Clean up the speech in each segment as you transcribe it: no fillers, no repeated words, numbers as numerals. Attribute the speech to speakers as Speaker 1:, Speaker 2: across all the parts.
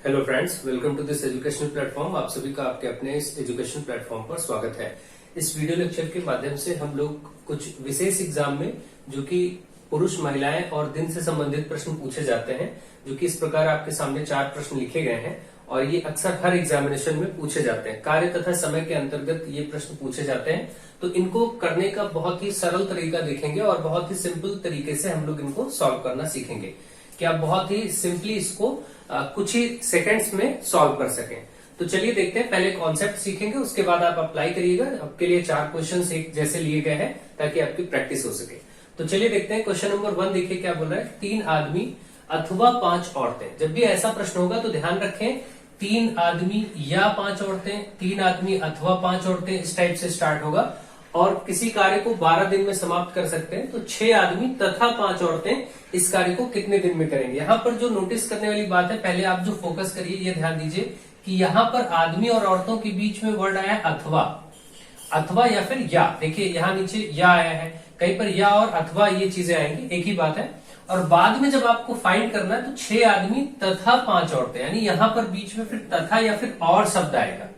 Speaker 1: Hello friends, welcome to this educational platform. आप सभी का आपके अपने इस एजुकेशनल प्लेटफॉर्म पर स्वागत है। इस वीडियो लेक्चर के माध्यम से हम लोग कुछ विशेष एग्जाम में जो कि पुरुष, महिलाएं और दिन से संबंधित प्रश्न पूछे जाते हैं, जो कि इस प्रकार आपके सामने 4 प्रश्न लिखे गए हैं और ये अक्सर हर एग्जामिनेशन में पूछे जाते हैं। कार्य तथा समय के अंतर्गत ये प्रश्न पूछे जाते हैं, तो इनको करने का बहुत ही सरल तरीका देखेंगे और बहुत ही सिंपल तरीके से हम लोग इनको सॉल्व करना सीखेंगे कि आप बहुत ही सिंपली इसको कुछ ही सेकंड्स में सॉल्व कर सकें। तो चलिए देखते हैं, पहले कॉन्सेप्ट सीखेंगे, उसके बाद आप अप्लाई करिएगा। आपके लिए 4 क्वेश्चंस एक जैसे लिए गए हैं ताकि आपकी प्रैक्टिस हो सके। तो चलिए देखते हैं, क्वेश्चन नंबर 1 देखिए क्या बोल रहा है। 3 आदमी अथवा 5 औरतें। जब भी ऐसा प्रश्न होगा तो ध्यान रखें 3 आदमी या 5 औरतें, 3 आदमी अथवा 5 औरतें, इस टाइप से स्टार्ट होगा और किसी कार्य को 12 दिन में समाप्त कर सकते हैं। तो 6 आदमी तथा 5 औरतें इस कार्य को कितने दिन में करेंगे। यहाँ पर जो नोटिस करने वाली बात है, पहले आप जो फोकस करिए ये ध्यान दीजिए कि यहाँ पर आदमी और औरतों के बीच में वर्ड आया है अथवा, अथवा या फिर या। देखिए यहाँ नीचे या आया है, कहीं पर या और अथवा ये चीजें आएंगी, एक ही बात है। और बाद में जब आपको फाइंड करना है तो 6 आदमी तथा 5 औरतें, यानी यहाँ पर बीच में फिर तथा या फिर और शब्द आएगा।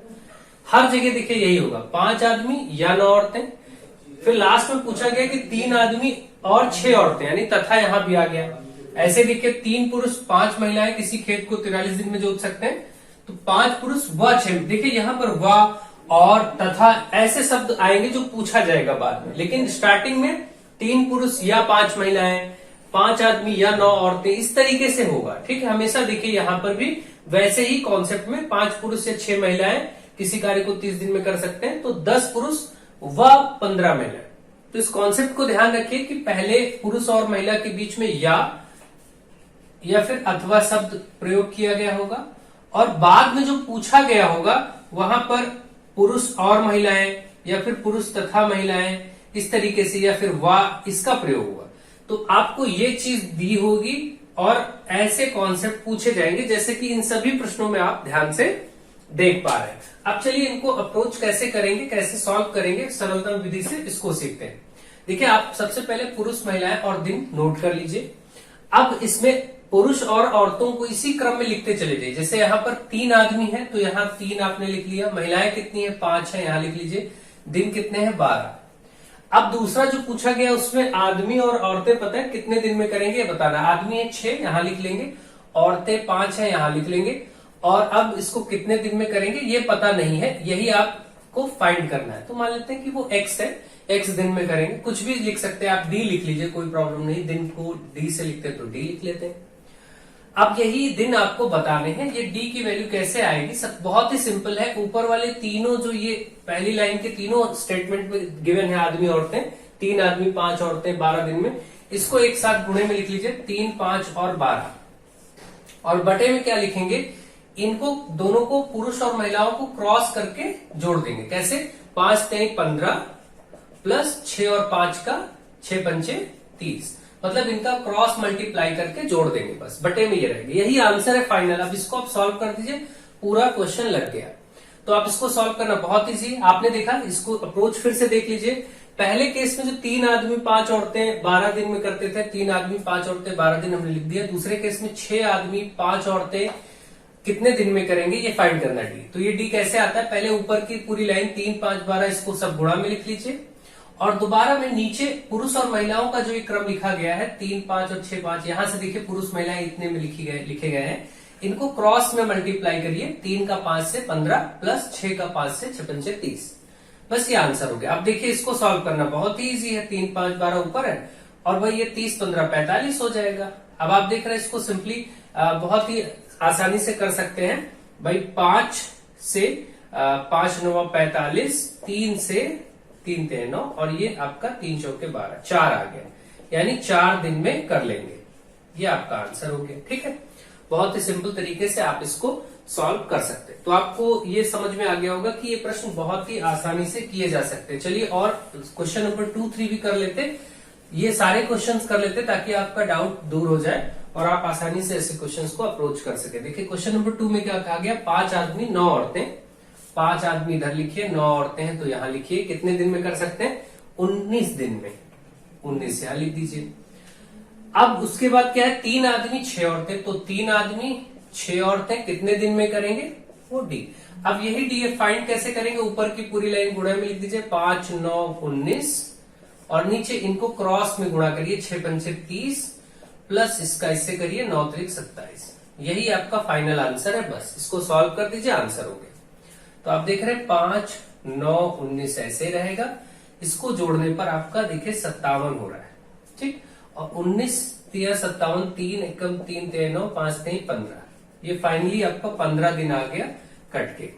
Speaker 1: हर जगह देखिए यही होगा, 5 आदमी या 9 औरतें। फिर लास्ट में पूछा गया कि 3 आदमी और 6 औरतें, यानी तथा यहां भी आ गया। ऐसे देखिए 3 पुरुष 5 महिलाएं किसी खेत को 43 दिन में जोत सकते हैं, तो 5 पुरुष व 6। देखिए यहां पर व और तथा ऐसे शब्द आएंगे जो पूछा जाएगा बाद में, लेकिन स्टार्टिंग में 3 पुरुष या 5 महिलाएं, 5 आदमी या 9 औरतें, इस तरीके से होगा। ठीक है, हमेशा देखिए यहां पर भी वैसे ही कॉन्सेप्ट में 5 पुरुष या 6 महिलाएं किसी कार्य को 30 दिन में कर सकते हैं, तो 10 पुरुष व 15 महिला। तो इस कॉन्सेप्ट को ध्यान रखिए कि पहले पुरुष और महिला के बीच में या फिर अथवा शब्द प्रयोग किया गया होगा और बाद में जो पूछा गया होगा वहां पर पुरुष और महिलाएं या फिर पुरुष तथा महिलाएं, इस तरीके से, या फिर वा, इसका प्रयोग हुआ। तो आपको ये चीज दी होगी और ऐसे कॉन्सेप्ट पूछे जाएंगे जैसे कि इन सभी प्रश्नों में आप ध्यान से देख पा रहे हैं। अब चलिए इनको अप्रोच कैसे करेंगे, कैसे सॉल्व करेंगे, सरलतम विधि से इसको सीखते हैं। देखिए आप सबसे पहले पुरुष, महिलाएं और दिन नोट कर लीजिए। अब इसमें पुरुष और औरतों को इसी क्रम में लिखते चले जाइए। जैसे यहाँ पर 3 आदमी हैं तो यहाँ 3 आपने लिख लिया, महिलाएं कितनी है 5 है, यहाँ लिख लीजिए, दिन कितने हैं 12। अब दूसरा जो पूछा गया उसमें आदमी और औरतें पता है कितने दिन में करेंगे बताना। आदमी है 6, यहाँ लिख लेंगे, औरतें 5 है, यहाँ लिख लेंगे। और अब इसको कितने दिन में करेंगे ये पता नहीं है, यही आपको फाइंड करना है। तो मान लेते हैं कि वो x है, x दिन में करेंगे। कुछ भी लिख सकते हैं आप, d लिख लीजिए, कोई प्रॉब्लम नहीं। दिन को d से लिखते हैं तो d लिख लेते हैं। अब यही दिन आपको बताने हैं, ये d की वैल्यू कैसे आएगी। सब बहुत ही सिंपल है। ऊपर वाले तीनों जो ये पहली लाइन के तीनों स्टेटमेंट में गिवन है, आदमी औरतें, 3 आदमी 5 औरतें 12 दिन में, इसको एक साथ गुणे में लिख लीजिए, 3, 5 और 12। और बटे में क्या लिखेंगे, इनको दोनों को, पुरुष और महिलाओं को क्रॉस करके जोड़ देंगे। कैसे, 5 3 15 प्लस 6 और 5 का 6 पंचे 30, मतलब इनका क्रॉस मल्टीप्लाई करके जोड़ देंगे, बस बटे में ये रहेगा। यही आंसर है फाइनल। अब इसको आप सॉल्व कर दीजिए, पूरा क्वेश्चन लग गया। तो आप इसको सॉल्व करना बहुत ईजी। आपने देखा, इसको अप्रोच फिर से देख लीजिए। पहले केस में जो 3 आदमी 5 औरतें 12 दिन में करते थे, 3 आदमी 5 औरतें 12 दिन हमने लिख दिया। दूसरे केस में 6 आदमी 5 औरतें कितने दिन में करेंगे ये फाइंड करना डी। तो ये डी कैसे आता है, पहले ऊपर की पूरी लाइन 3 5 12 इसको सब गुणा में लिख लीजिए और दोबारा में नीचे पुरुष और महिलाओं का जो एक क्रम लिखा गया है 3 5 और 6 5, यहां से देखिए पुरुष महिलाएं इतने में लिखे गए हैं, इनको क्रॉस में मल्टीप्लाई करिए। 3 का 5 से 15 प्लस 6 का 5 से 6 पंचे 30, बस ये आंसर हो गया। अब देखिए इसको सॉल्व करना बहुत ही ईजी है। 3 5 12 ऊपर है और भाई ये 30 15 45 हो जाएगा। अब आप देख रहे हैं इसको सिंपली बहुत ही आसानी से कर सकते हैं भाई। 5 से 5 9 45, 3 से 3 3 9 और ये आपका 3 चौके 12, 4 आ गया, यानी 4 दिन में कर लेंगे। ये आपका आंसर हो गया। ठीक है, बहुत ही सिंपल तरीके से आप इसको सॉल्व कर सकते हैं। तो आपको ये समझ में आ गया होगा कि ये प्रश्न बहुत ही आसानी से किए जा सकते हैं। चलिए और क्वेश्चन नंबर 2 3 भी कर लेते, ये सारे क्वेश्चंस कर लेते ताकि आपका डाउट दूर हो जाए और आप आसानी से ऐसे क्वेश्चंस को अप्रोच कर सके। देखिए क्वेश्चन नंबर 2 में क्या कहा गया, 5 आदमी 9 औरतें, 5 आदमी इधर लिखिए, 9 औरतें हैं तो यहां लिखिए, कितने दिन में कर सकते हैं, 19 दिन में, 19 यहां लिख दीजिए। अब उसके बाद क्या है, 3 आदमी 6 औरतें, तो 3 आदमी 6 औरतें कितने दिन में करेंगे, वो डी। अब यही डी फाइंड कैसे करेंगे, ऊपर की पूरी लाइन गुणा में लिख दीजिए 5 9 19 और नीचे इनको क्रॉस में गुणा करिए 6 पंचे 30 प्लस इसका इससे करिए 9 त्रिक 27। यही आपका फाइनल आंसर है। बस इसको सॉल्व कर दीजिए, आंसर हो गया। तो आप देख रहे हैं 5 9 19 ऐसे रहेगा, इसको जोड़ने पर आपका देखिए 57 हो रहा है, ठीक। और 19 3 57 3 एकम 3 3 9 5 3 15, ये फाइनली आपका 15 दिन आ गया कट के।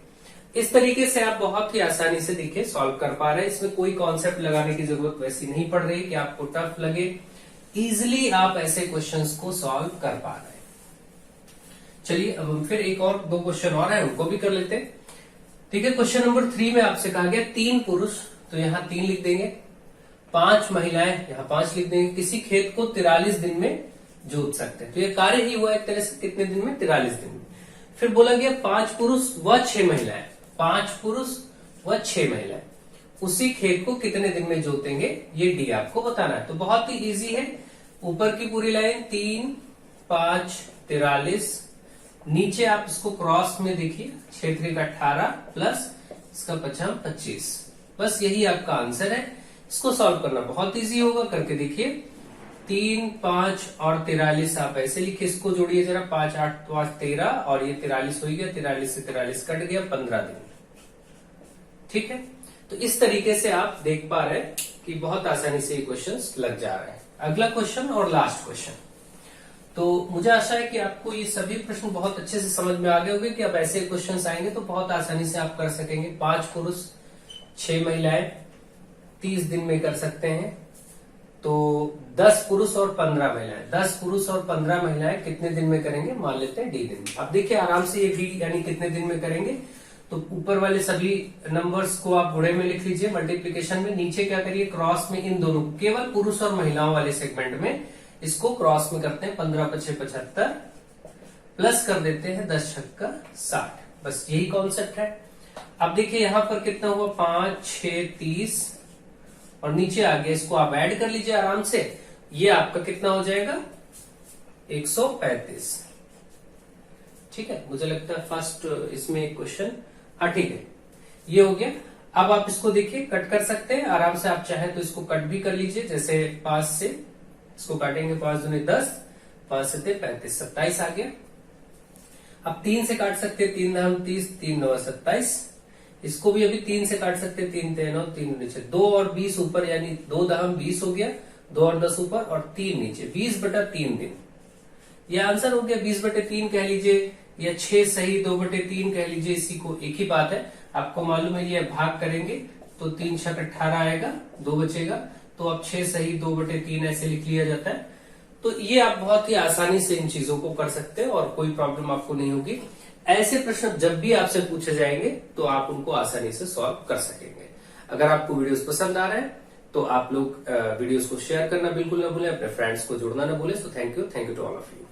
Speaker 1: इस तरीके से आप बहुत ही आसानी से देखिए सॉल्व कर पा रहे हैं। इसमें कोई कॉन्सेप्ट लगाने की जरूरत वैसी नहीं पड़ रही कि आपको टफ लगे, इजिली आप ऐसे क्वेश्चंस को सॉल्व कर पा रहे हैं। चलिए अब हम फिर एक और 2 क्वेश्चन और है, उनको भी कर लेते हैं, ठीक है। क्वेश्चन नंबर 3 में आपसे कहा गया 3 पुरुष, तो यहाँ 3 लिख देंगे, 5 महिलाएं, यहाँ 5 लिख देंगे, किसी खेत को 43 दिन में जोत सकते हैं। तो ये कार्य ही हुआ एक तरह से कितने दिन में, 43 दिन में। फिर बोला गया 5 पुरुष व 6 महिलाएं, 5 पुरुष व 6 महिलाएं उसी खेत को कितने दिन में जोतेंगे, ये डी आपको बताना है। तो बहुत ही इजी है, ऊपर की पूरी लाइन 3 5 43, नीचे आप इसको क्रॉस में देखिए 6 त्रिक 18 प्लस इसका 5 25, बस यही आपका आंसर है। इसको सॉल्व करना बहुत इजी होगा, करके देखिए 3 5 और 43 आप ऐसे लिखिए, इसको जोड़िए जरा 5 8 5 13 और ये 43 हो गया, 43 से 43 कट गया, 15 दिन, ठीक है। तो इस तरीके से आप देख पा रहे हैं कि बहुत आसानी से ये क्वेश्चंस लग जा रहे हैं। अगला क्वेश्चन और लास्ट क्वेश्चन, तो मुझे आशा है कि आपको ये सभी प्रश्न बहुत अच्छे से समझ में आ गए होंगे कि अब ऐसे क्वेश्चंस आएंगे तो बहुत आसानी से आप कर सकेंगे। 5 पुरुष 6 महिलाएं 30 दिन में कर सकते हैं, तो 10 पुरुष और 15 महिलाएं, 10 पुरुष और 15 महिलाएं कितने दिन में करेंगे, मान लेते हैं डी दिन में। अब देखिए आराम से ये डी यानी कितने दिन में करेंगे, तो ऊपर वाले सभी नंबर्स को आप गुणे में लिख लीजिए मल्टीप्लीकेशन में, नीचे क्या करिए क्रॉस में इन दोनों, केवल पुरुष और महिलाओं वाले सेगमेंट में इसको क्रॉस में करते हैं, 15 5 75 प्लस कर देते हैं 10 6 60, बस यही कॉन्सेप्ट है। अब देखिए यहां पर कितना हुआ, 5 6 30 और नीचे आ गया, इसको आप ऐड कर लीजिए आराम से, ये आपका कितना हो जाएगा 135, ठीक है। मुझे लगता है फर्स्ट इसमें एक क्वेश्चन, हाँ ठीक है, ये हो गया। अब आप इसको देखिए कट कर सकते हैं आराम से, आप चाहे तो इसको कट भी कर लीजिए, जैसे 5 से इसको काटेंगे, 5 दूनी 10, 5 से 35 27 आ गया। अब 3 से काट सकते हैं, 3 9 30 3 9 27, इसको भी अभी 3 से काट सकते हैं, 3 3 9 3 नीचे, 2 और 20 ऊपर यानी 2 दहम 20 हो गया, 2 और 10 ऊपर और 3 नीचे, 20/3 दिन, ये आंसर हो गया। 20/3 कह लीजिए या 6 सही 2/3 कह लीजिए, इसी को एक ही बात है। आपको मालूम है ये भाग करेंगे तो 3 6 18 आएगा, 2 बचेगा, तो अब 6 सही 2/3 ऐसे लिख लिया जाता है। तो ये आप बहुत ही आसानी से इन चीजों को कर सकते हैं और कोई प्रॉब्लम आपको नहीं होगी। ऐसे प्रश्न जब भी आपसे पूछे जाएंगे तो आप उनको आसानी से सॉल्व कर सकेंगे। अगर आपको वीडियोस पसंद आ रहे हैं तो आप लोग वीडियोस को शेयर करना बिल्कुल ना भूलें, अपने फ्रेंड्स को जोड़ना ना भूलें। So thank you to all of you.